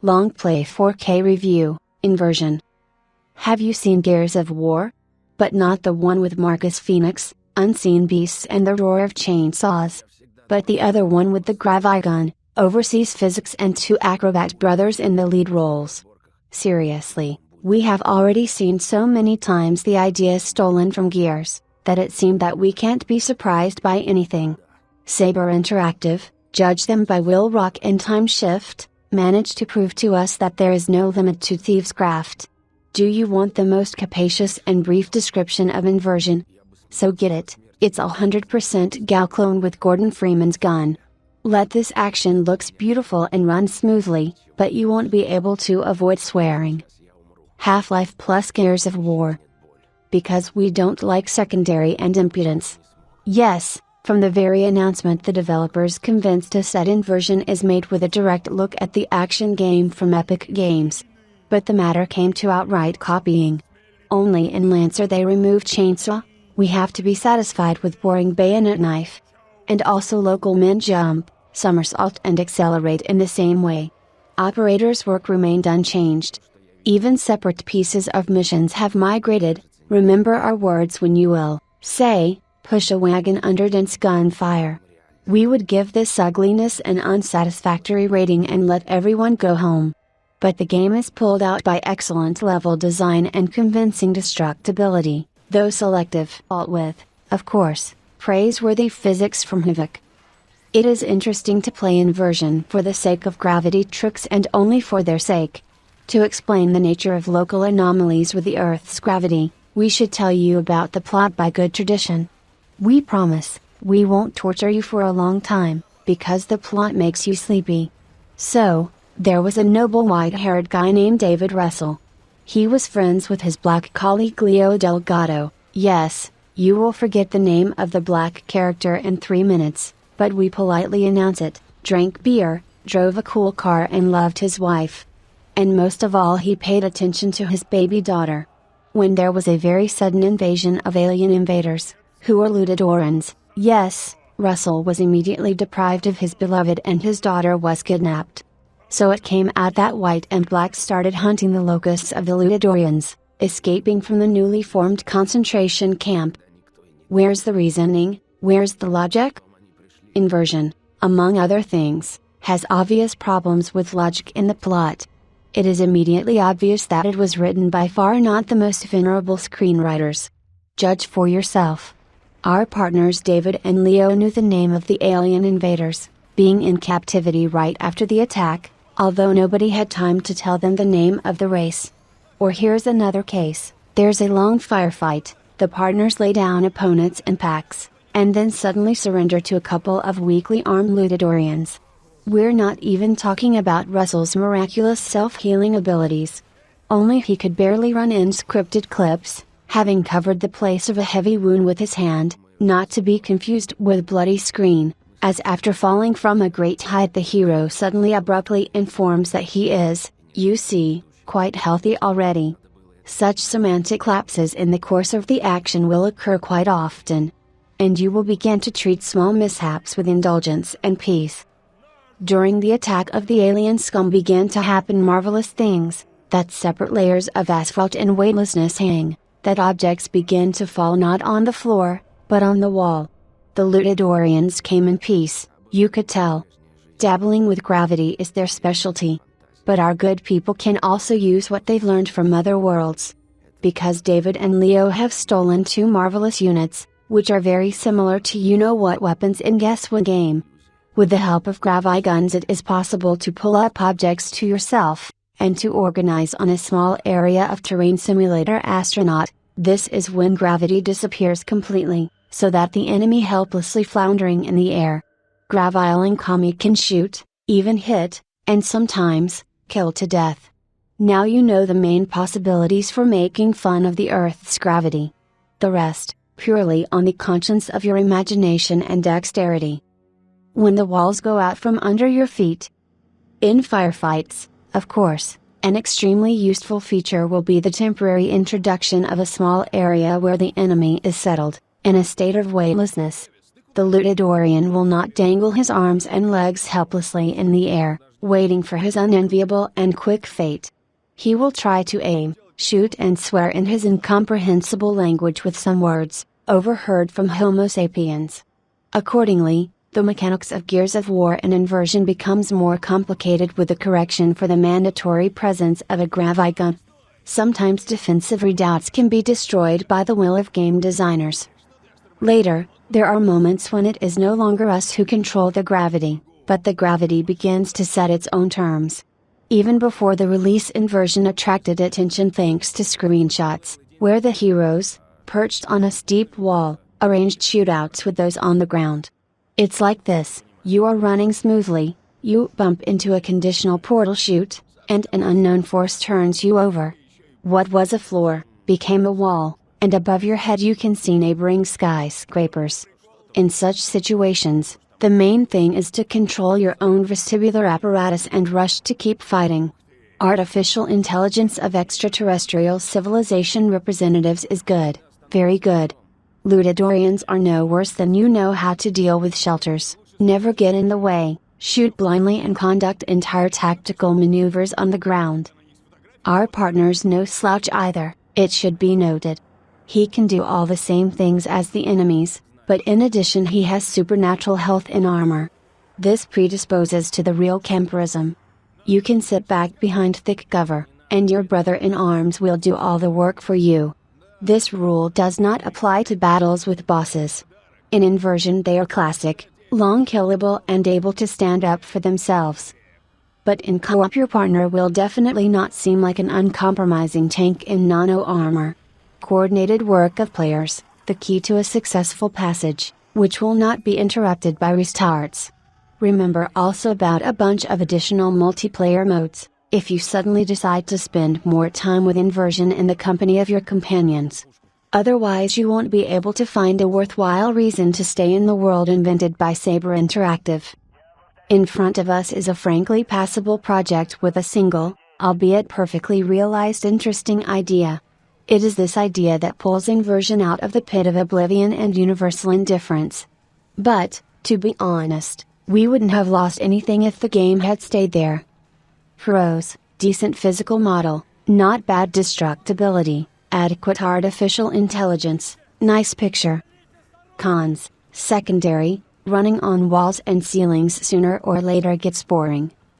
Longplay 4K Review, Inversion. Have you seen Gears of War? But not the one with Marcus Phoenix, unseen beasts and the roar of chainsaws. But the other one with the gravigun, overseas physics and two acrobat brothers in the lead roles. Seriously, we have already seen so many times the ideas stolen from Gears, that it seemed that we can't be surprised by anything. Saber Interactive, judge them by Will Rock and Time Shift, managed to prove to us that there is no limit to Thieves' Craft. Do you want the most capacious and brief description of Inversion? So get it, it's a 100% Gal clone with Gordon Freeman's gun. Let this action looks beautiful and runs smoothly, but you won't be able to avoid swearing. Half-Life plus Gears of War. Because we don't like secondary and impudence. Yes, from the very announcement the developers convinced us that Inversion is made with a direct look at the action game from Epic Games. But the matter came to outright copying. Only in Lancer they removed chainsaw, we have to be satisfied with boring bayonet knife. And also local men jump, somersault and accelerate in the same way. Operators' work remained unchanged. Even separate pieces of missions have migrated. Remember our words when you will, say, push a wagon under dense gunfire. We would give this ugliness an unsatisfactory rating and let everyone go home. But the game is pulled out by excellent level design and convincing destructibility, though selective, with, of course, praiseworthy physics from Havoc. It is interesting to play Inversion for the sake of gravity tricks and only for their sake. To explain the nature of local anomalies with the Earth's gravity, we should tell you about the plot by good tradition. We promise, we won't torture you for a long time, because the plot makes you sleepy. So, there was a noble white-haired guy named David Russell. He was friends with his black colleague Leo Delgado. Yes, you will forget the name of the black character in 3 minutes, but we politely announce it, drank beer, drove a cool car and loved his wife. And most of all he paid attention to his baby daughter. When there was a very sudden invasion of alien invaders, who were Ludidorans, yes, Russell was immediately deprived of his beloved and his daughter was kidnapped. So it came out that White and Black started hunting the locusts of the Ludidorians, escaping from the newly formed concentration camp. Where's the reasoning, where's the logic? Inversion, among other things, has obvious problems with logic in the plot. It is immediately obvious that it was written by far not the most venerable screenwriters. Judge for yourself. Our partners David and Leo knew the name of the alien invaders, being in captivity right after the attack, although nobody had time to tell them the name of the race. Or here's another case, there's a long firefight, the partners lay down opponents in packs, and then suddenly surrender to a couple of weakly armed Ludidorians. We're not even talking about Russell's miraculous self-healing abilities. Only he could barely run in scripted clips, having covered the place of a heavy wound with his hand, not to be confused with bloody screen, as after falling from a great height the hero suddenly abruptly informs that he is, you see, quite healthy already. Such semantic lapses in the course of the action will occur quite often. And you will begin to treat small mishaps with indulgence and peace. During the attack of the alien scum began to happen marvelous things, that separate layers of asphalt and weightlessness hang, that objects begin to fall not on the floor, but on the wall. The Ludidorians came in peace, you could tell. Dabbling with gravity is their specialty. But our good people can also use what they've learned from other worlds. Because David and Leo have stolen 2 marvelous units, which are very similar to you-know-what weapons in Guess What Game. With the help of graviguns it is possible to pull up objects to yourself, and to organize on a small area of terrain simulator astronaut. This is when gravity disappears completely, so that the enemy helplessly floundering in the air. Graviling Kami can shoot, even hit, and sometimes, kill to death. Now you know the main possibilities for making fun of the Earth's gravity. The rest, purely on the conscience of your imagination and dexterity. When the walls go out from under your feet. In firefights, of course, an extremely useful feature will be the temporary introduction of a small area where the enemy is settled, in a state of weightlessness. The Ludidorian will not dangle his arms and legs helplessly in the air. waiting for his unenviable and quick fate. He will try to aim, shoot and swear in his incomprehensible language with some words, overheard from Homo sapiens. Accordingly, the mechanics of Gears of War and Inversion becomes more complicated with the correction for the mandatory presence of a gravigun. Sometimes defensive redoubts can be destroyed by the will of game designers. Later, there are moments when it is no longer us who control the gravity, but the gravity begins to set its own terms. Even before the release, Inversion attracted attention thanks to screenshots, where the heroes, perched on a steep wall, arranged shootouts with those on the ground. It's like this: you are running smoothly, you bump into a conditional portal chute, and an unknown force turns you over. What was a floor, became a wall, and above your head you can see neighboring skyscrapers. In such situations, the main thing is to control your own vestibular apparatus and rush to keep fighting. Artificial intelligence of extraterrestrial civilization representatives is good, very good. Ludidorians are no worse than you. Know how to deal with shelters, never get in the way, shoot blindly and conduct entire tactical maneuvers on the ground. Our partner's no slouch either, it should be noted. He can do all the same things as the enemies, but in addition he has supernatural health and armor. This predisposes to the real camperism. You can sit back behind thick cover, and your brother-in-arms will do all the work for you. This rule does not apply to battles with bosses. In Inversion they are classic, long killable and able to stand up for themselves. But in co-op your partner will definitely not seem like an uncompromising tank in nano armor. Coordinated work of players, the key to a successful passage, which will not be interrupted by restarts. Remember also about a bunch of additional multiplayer modes, if you suddenly decide to spend more time with Inversion in the company of your companions. Otherwise you won't be able to find a worthwhile reason to stay in the world invented by Saber Interactive. In front of us is a frankly passable project with a single, albeit perfectly realized interesting idea. It is this idea that pulls Inversion out of the pit of oblivion and universal indifference. But, to be honest, we wouldn't have lost anything if the game had stayed there. Pros: decent physical model, not bad destructibility, adequate artificial intelligence, nice picture. Cons: secondary, running on walls and ceilings sooner or later gets boring.